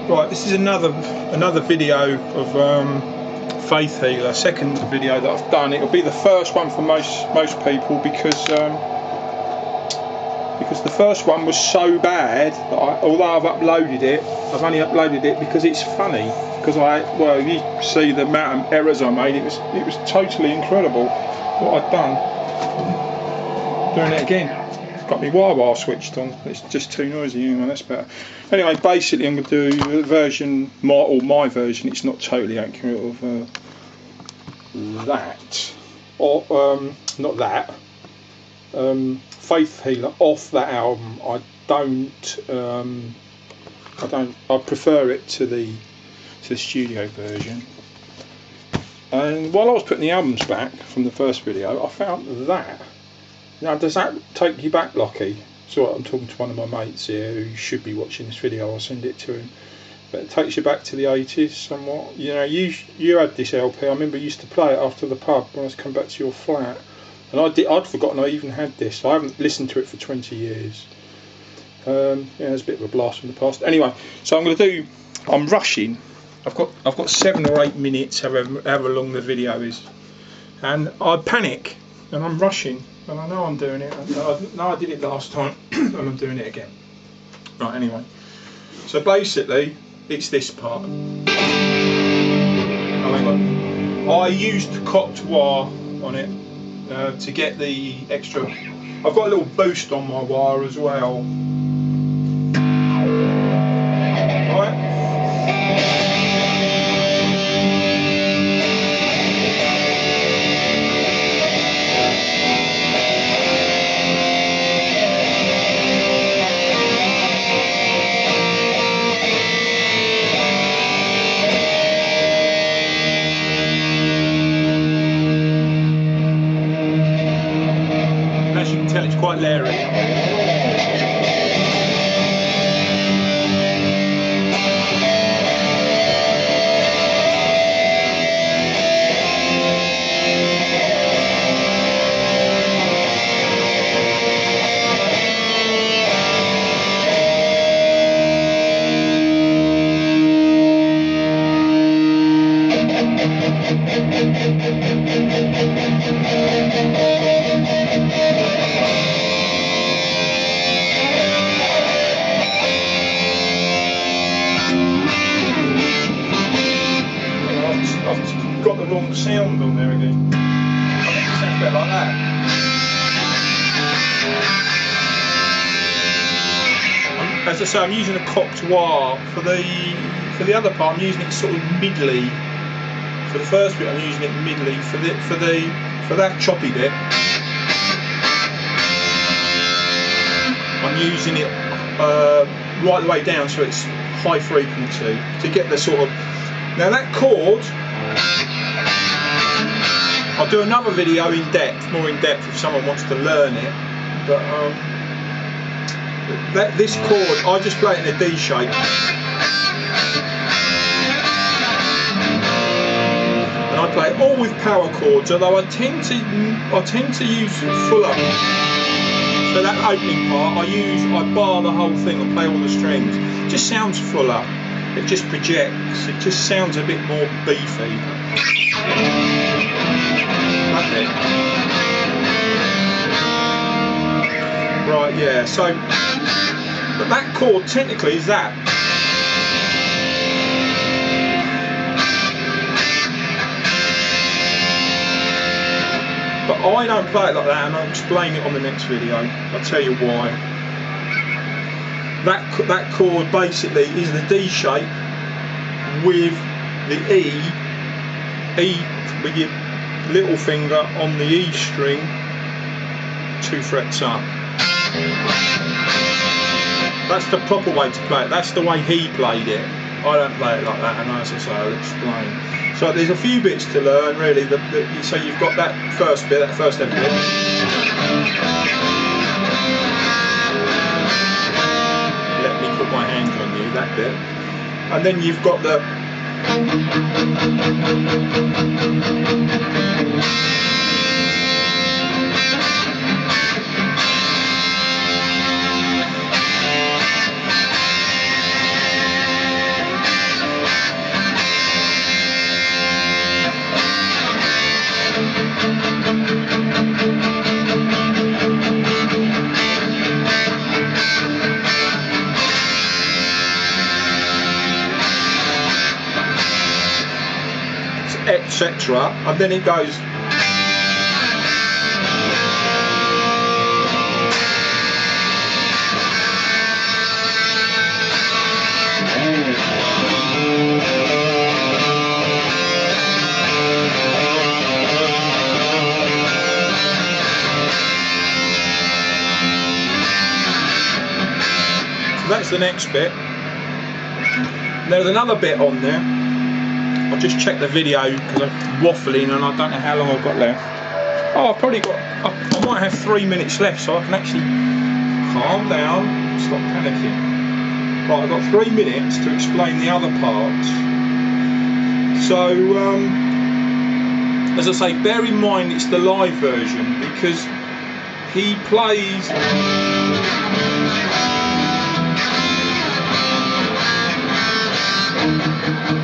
Right, this is another video of Faith Healer, second video that I've done. It'll be the first one for most people because the first one was so bad that although I've uploaded it, I've only uploaded it because it's funny. Because you see the amount of errors I made. It was totally incredible what I'd done. Doing it again. Got my wah switched on. It's just too noisy. Anyway, that's better. Anyway, basically I'm going to do a version, my version. It's not totally accurate of that, or not that. Faith Healer off that album. I prefer it to the studio version. And while I was putting the albums back from the first video, I found that. Now, does that take you back, Lockie? So I'm talking to one of my mates here who should be watching this video. I'll send it to him. But it takes you back to the 80s somewhat. You know, you had this LP. I remember you used to play it after the pub when I was coming back to your flat. And I'd forgotten I even had this. I haven't listened to it for 20 years. Yeah, it's a bit of a blast from the past. Anyway, so I'm rushing. I've got 7 or 8 minutes, however long the video is, and I panic and I'm rushing, and I know I'm doing it. I know I did it last time, and I'm doing it again. Right, anyway. So basically, it's this part. Oh, hang on. I used cocked wire on it to get the extra. I've got a little boost on my wire as well. Right. As you can tell, it's quite leery. I've got the wrong sound on there again. It sounds a bit like that. As I say, I'm using a cocked wire for the other part. I'm using it sort of middly. For the first bit, I'm using it middly. For that choppy bit, I'm using it right the way down, so it's high frequency to get the sort of. Now that chord, I'll do another video more in depth if someone wants to learn it. But this chord, I just play it in a D shape, and I play it all with power chords. Although I tend to use fuller. So that opening part, I bar the whole thing and play all the strings. It just sounds fuller. It just projects. It just sounds a bit more beefy. That's it. Right, yeah. So, but that chord technically is that. But I don't play it like that, and I'll explain it on the next video. I'll tell you why. That chord basically is the D shape with the E with your little finger on the E string 2 frets up. That's the proper way to play it. That's the way he played it. I don't play it like that, and as I say, I'll explain. So there's a few bits to learn really. So you've got that first bit, that first F bit. Let me put my hand on you, that bit. And then you've got the etc. And then it goes. That's the next bit. There's another bit on there. I just checked the video because I'm waffling and I don't know how long I've got left. Oh, I've probably got, I might have 3 minutes left, so I can actually calm down, stop panicking. Right, I've got 3 minutes to explain the other parts. So, as I say, bear in mind it's the live version because he plays.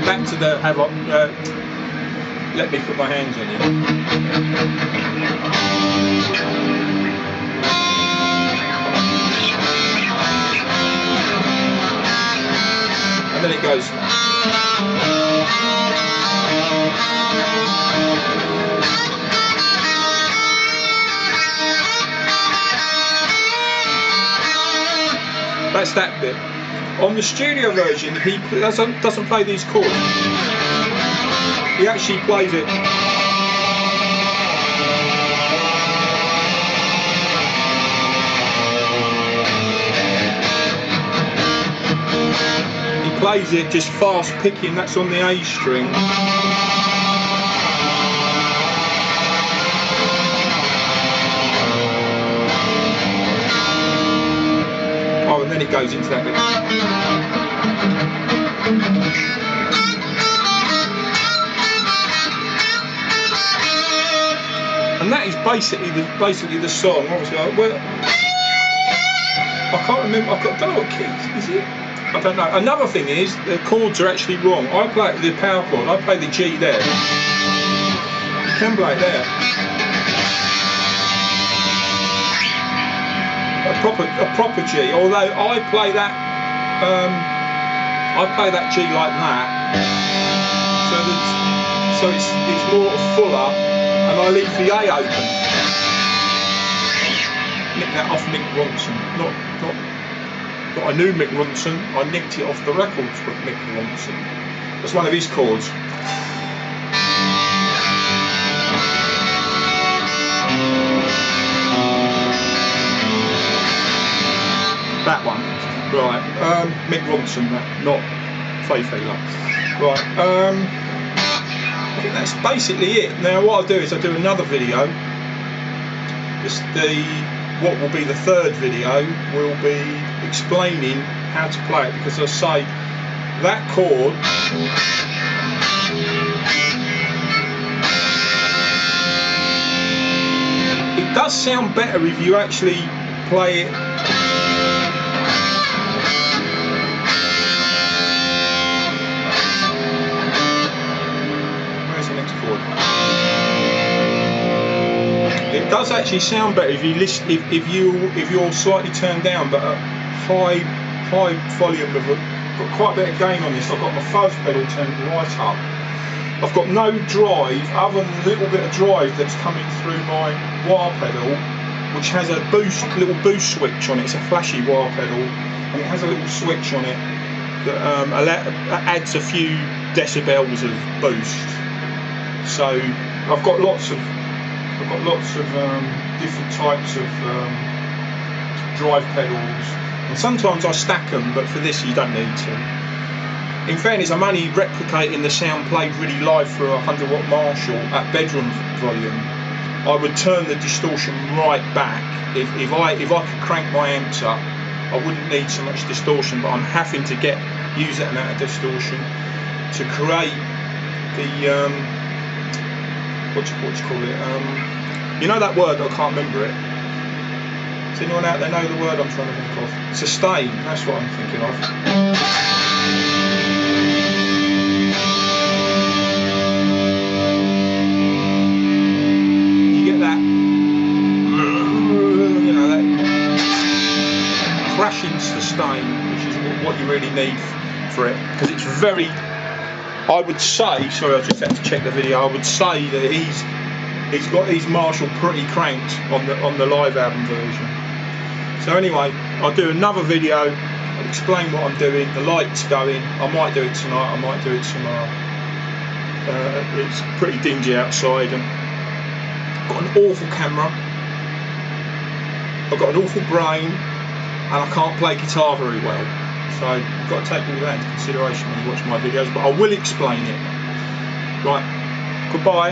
Back to the have let me put my hands on you. And then it goes. That's that bit. On the studio version, he doesn't play these chords. He actually plays it. He plays it just fast picking. That's on the A string. Oh, and then it goes into that bit. And that is basically the song. Obviously, I can't remember. I don't know what key is it. I don't know. Another thing is the chords are actually wrong. I play the power chord. I play the G there. You can play it there. A proper G. Although I play that G like that. So it's more fuller. And I leave the A open. Nick that off Mick Ronson. Not I knew Mick Ronson. I nicked it off the records with Mick Ronson. That's one of his chords. That one. Right. Mick Ronson. Not Faye Feeler. Right. I think that's basically it. Now what I'll do is I'll do another video. What will be the third video will be explaining how to play it, because as I say, that chord it does sound better if you actually play it. It does actually sound better if you listen, if you're slightly turned down, but a high volume of got quite a bit of gain on this. I've got my fuzz pedal turned right up. I've got no drive other than a little bit of drive that's coming through my wah pedal, which has a little boost switch on it. It's a flashy wah pedal, and it has a little switch on it that adds a few decibels of boost. So I've got lots of different types of drive pedals, and sometimes I stack them, but for this you don't need to. In fairness, I'm only replicating the sound played really live through a 100 watt Marshall at bedroom volume. I would turn the distortion right back. If I could crank my amps up, I wouldn't need so much distortion, but I'm having to use that amount of distortion to create the what do you call it? You know that word, I can't remember it. Does anyone out there know the word I'm trying to think of? Sustain, that's what I'm thinking of. You get that, you know, that crashing sustain, which is what you really need for it, because it's very, I would say, sorry, I just had to check the video. I would say that he's got his Marshall pretty cranked on the live album version. So anyway, I'll do another video. I'll explain what I'm doing. The light's going. I might do it tonight. I might do it tomorrow. It's pretty dingy outside, and I've got an awful camera. I've got an awful brain, and I can't play guitar very well. So you've got to take all that into consideration when you watch my videos. But I will explain it. Right. Goodbye.